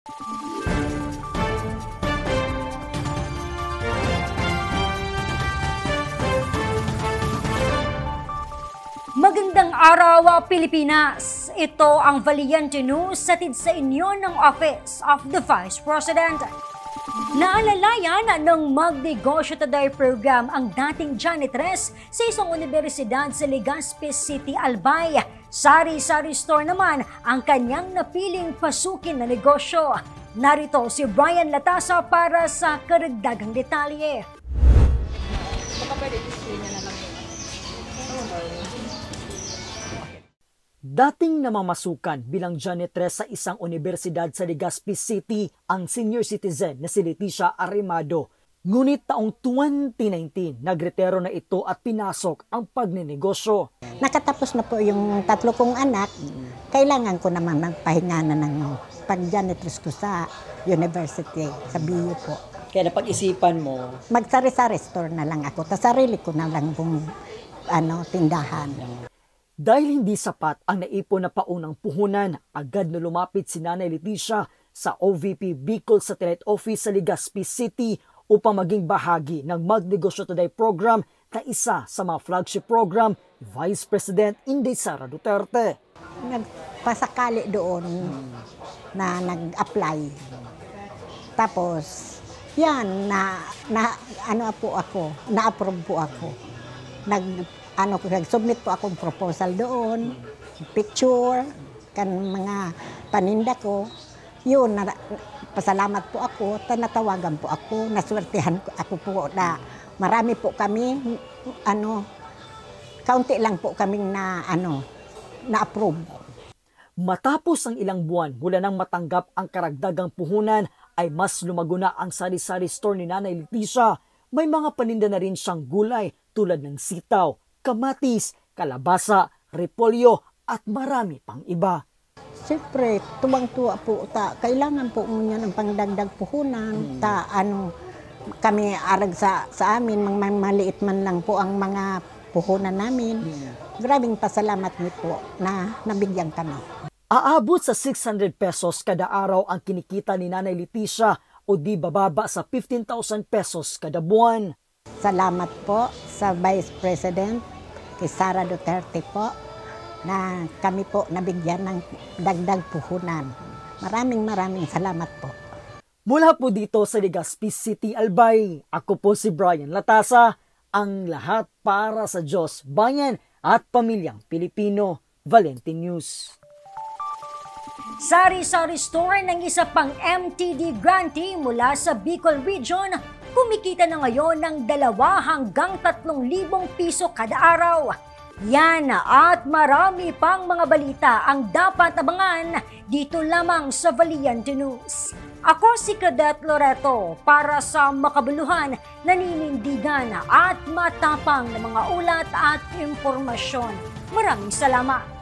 Magandang araw, Pilipinas! Ito ang Valiente News hatid sa inyo ng Office of the Vice President. Naalalayan ng Magnegosyo Today program ang dating janitress sa isang universidad sa Legazpi City, Albay. Sari-sari store naman ang kanyang napiling pasukin na negosyo. Narito si Brian Latasa para sa karagdagang detalye. Dating namamasukan bilang janitress sa isang universidad sa Legazpi City ang senior citizen na si Leticia Arrimado. Ngunit taong 2019, nagretiro na ito at pinasok ang pagninegosyo. Nakatapos na po yung 3 kong anak, kailangan ko naman magpahinga na ng pag-janitress ko sa university, sa BU po. Kaya napag-isipan mo? Magsari-sari store na lang ako, tas sarili ko na lang pong tindahan. Dahil hindi sapat ang naipon na paunang puhunan, agad na lumapit si Nanay Leticia sa OVP Bicol Satellite Office sa Legazpi City upang maging bahagi ng Magnegosyo Today program na isa sa mga flagship program ni Vice President Inday Sara Duterte. Nagpasakali doon na nag-apply. Tapos, yan, na-approve po ako. Nag-submit po akong proposal doon, picture, mga paninda ko. Yun, pasalamat po ako, natawagan po ako, naswertihan ako po na marami po kami, kaunti lang po kaming na-approve. Matapos ang ilang buwan mula nang matanggap ang karagdagang puhunan, ay mas lumago na ang sari-sari store ni Nanay Leticia. May mga paninda na rin siyang gulay tulad ng sitaw, kamatis, kalabasa, repolyo at marami pang iba. Siyempre, tuwang-tuwa po kailangan po niya ng pangdagdag puhunan. Kami arag sa amin, maliit man lang po ang mga puhunan namin. Grabing pasalamat niyo po na nabigyan kami. Aabot sa 600 pesos kada araw ang kinikita ni Nanay Leticia o di bababa sa 15,000 pesos kada buwan. Salamat po sa Vice President, kay Sara Duterte po, na kami po nabigyan ng dagdag puhunan. Maraming salamat po. Mula po dito sa Legazpi City, Albay, ako po si Brian Latasa, ang lahat para sa Diyos, bayan at pamilyang Pilipino. Valiente News. Sari-sari store ng isa pang MTD grantee mula sa Bicol Region, kumikita na ngayon ng 2 hanggang 3,000 piso kada araw. Yan at marami pang mga balita ang dapat abangan dito lamang sa Valiente News. Ako si Cadet Loreto para sa makabuluhan, naninindigan at matapang na mga ulat at impormasyon. Maraming salamat.